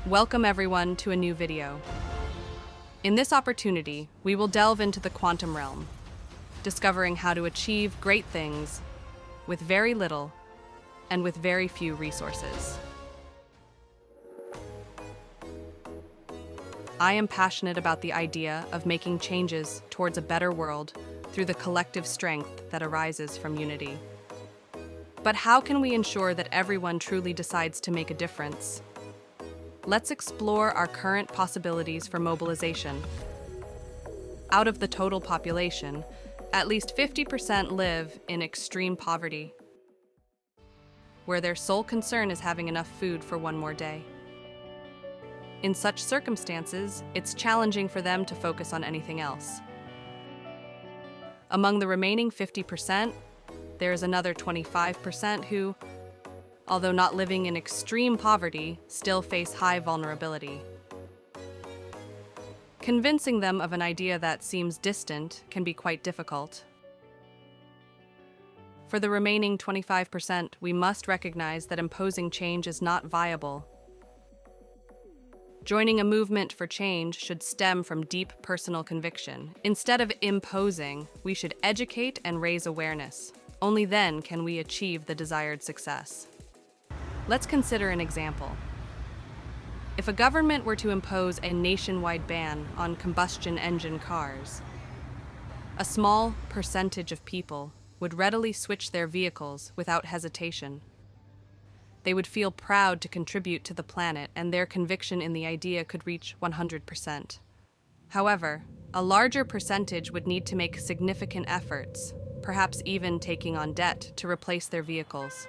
Welcome everyone to a new video. In this opportunity, we will delve into the quantum realm, discovering how to achieve great things with very little and with very few resources. I am passionate about the idea of making changes towards a better world through the collective strength that arises from unity. But how can we ensure that everyone truly decides to make a difference? Let's explore our current possibilities for mobilization. Out of the total population, at least 50% live in extreme poverty, where their sole concern is having enough food for one more day. In such circumstances, it's challenging for them to focus on anything else. Among the remaining 50%, there is another 25% who, although not living in extreme poverty, still face high vulnerability. Convincing them of an idea that seems distant can be quite difficult. For the remaining 25%, we must recognize that imposing change is not viable. Joining a movement for change should stem from deep personal conviction. Instead of imposing, we should educate and raise awareness. Only then can we achieve the desired success. Let's consider an example. If a government were to impose a nationwide ban on combustion engine cars, a small percentage of people would readily switch their vehicles without hesitation. They would feel proud to contribute to the planet, and their conviction in the idea could reach 100%. However, a larger percentage would need to make significant efforts, perhaps even taking on debt to replace their vehicles.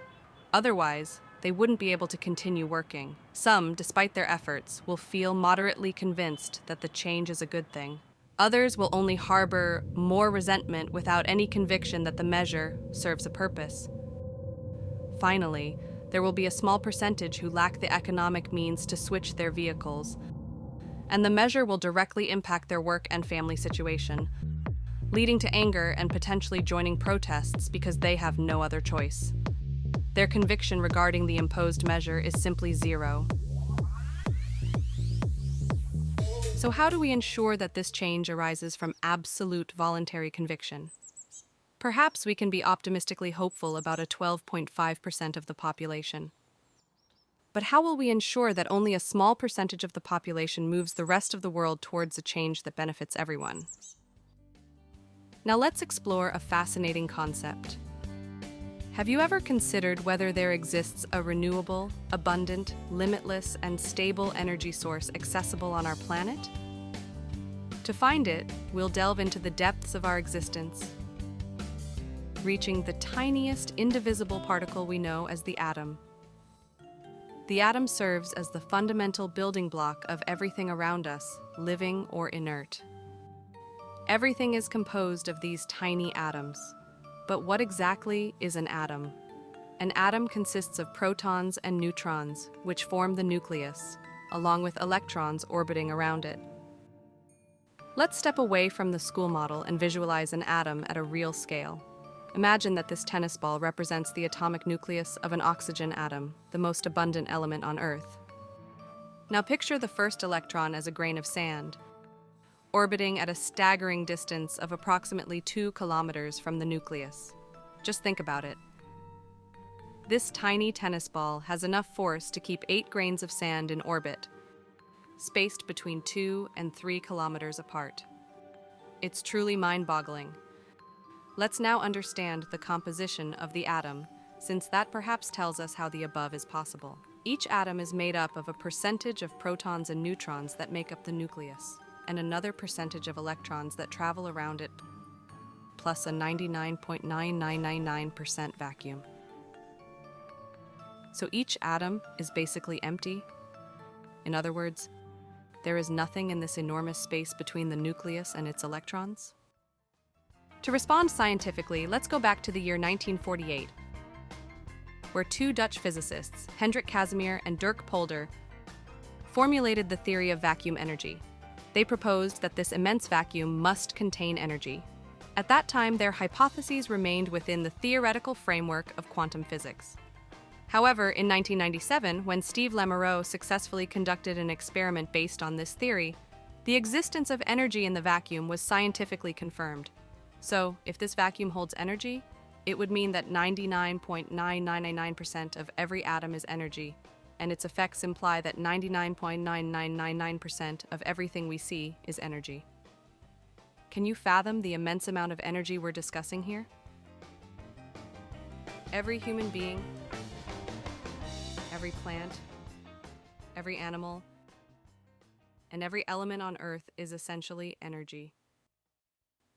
Otherwise, they wouldn't be able to continue working. Some, despite their efforts, will feel moderately convinced that the change is a good thing. Others will only harbor more resentment without any conviction that the measure serves a purpose. Finally, there will be a small percentage who lack the economic means to switch their vehicles, and the measure will directly impact their work and family situation, leading to anger and potentially joining protests because they have no other choice. Their conviction regarding the imposed measure is simply zero. So how do we ensure that this change arises from absolute voluntary conviction? Perhaps we can be optimistically hopeful about a 12.5% of the population. But how will we ensure that only a small percentage of the population moves the rest of the world towards a change that benefits everyone? Now let's explore a fascinating concept. Have you ever considered whether there exists a renewable, abundant, limitless, and stable energy source accessible on our planet? To find it, we'll delve into the depths of our existence, reaching the tiniest indivisible particle we know as the atom. The atom serves as the fundamental building block of everything around us, living or inert. Everything is composed of these tiny atoms. But what exactly is an atom? An atom consists of protons and neutrons, which form the nucleus, along with electrons orbiting around it. Let's step away from the school model and visualize an atom at a real scale. Imagine that this tennis ball represents the atomic nucleus of an oxygen atom, the most abundant element on Earth. Now picture the first electron as a grain of sand, orbiting at a staggering distance of approximately 2 kilometers from the nucleus. Just think about it. This tiny tennis ball has enough force to keep 8 grains of sand in orbit, spaced between 2 and 3 kilometers apart. It's truly mind-boggling. Let's now understand the composition of the atom, since that perhaps tells us how the above is possible. Each atom is made up of a percentage of protons and neutrons that make up the nucleus, and another percentage of electrons that travel around it, plus a 99.9999% vacuum. So each atom is basically empty. In other words, there is nothing in this enormous space between the nucleus and its electrons. To respond scientifically, let's go back to the year 1948, where 2 Dutch physicists, Hendrik Casimir and Dirk Polder, formulated the theory of vacuum energy. They proposed that this immense vacuum must contain energy. At that time, their hypotheses remained within the theoretical framework of quantum physics. However, in 1997, when Steve Lemereau successfully conducted an experiment based on this theory, the existence of energy in the vacuum was scientifically confirmed. So, if this vacuum holds energy, it would mean that 99.9999% of every atom is energy, and its effects imply that 99.9999% of everything we see is energy. Can you fathom the immense amount of energy we're discussing here? Every human being, every plant, every animal, and every element on Earth is essentially energy.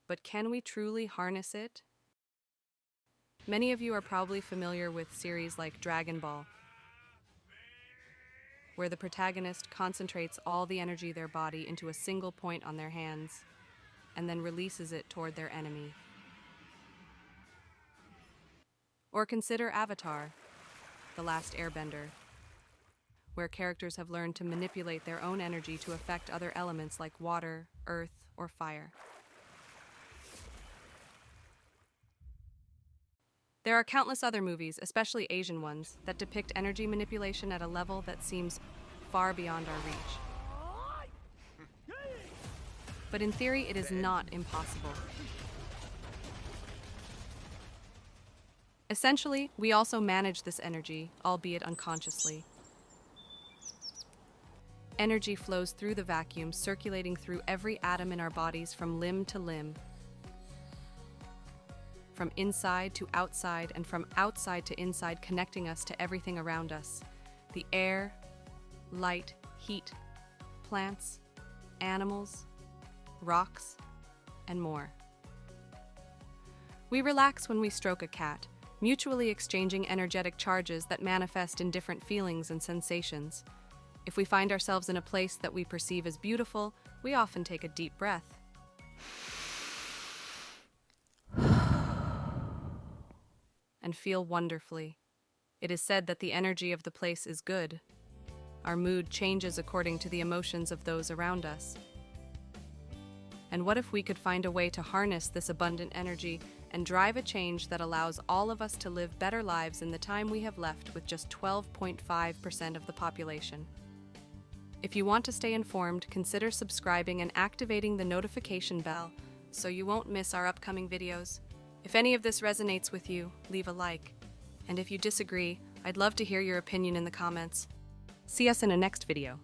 But can we truly harness it? Many of you are probably familiar with series like Dragon Ball, where the protagonist concentrates all the energy of their body into a single point on their hands and then releases it toward their enemy. Or consider Avatar, The Last Airbender, where characters have learned to manipulate their own energy to affect other elements like water, earth, or fire. There are countless other movies, especially Asian ones, that depict energy manipulation at a level that seems far beyond our reach. But in theory, it is not impossible. Essentially, we also manage this energy, albeit unconsciously. Energy flows through the vacuum, circulating through every atom in our bodies from limb to limb, from inside to outside, and from outside to inside, connecting us to everything around us. The air, light, heat, plants, animals, rocks, and more. We relax when we stroke a cat, mutually exchanging energetic charges that manifest in different feelings and sensations. If we find ourselves in a place that we perceive as beautiful, we often take a deep breath and feel wonderfully. It is said that the energy of the place is good. Our mood changes according to the emotions of those around us. And what if we could find a way to harness this abundant energy and drive a change that allows all of us to live better lives in the time we have left with just 12.5% of the population? If you want to stay informed, consider subscribing and activating the notification bell so you won't miss our upcoming videos. If any of this resonates with you, leave a like. And if you disagree, I'd love to hear your opinion in the comments. See us in a next video.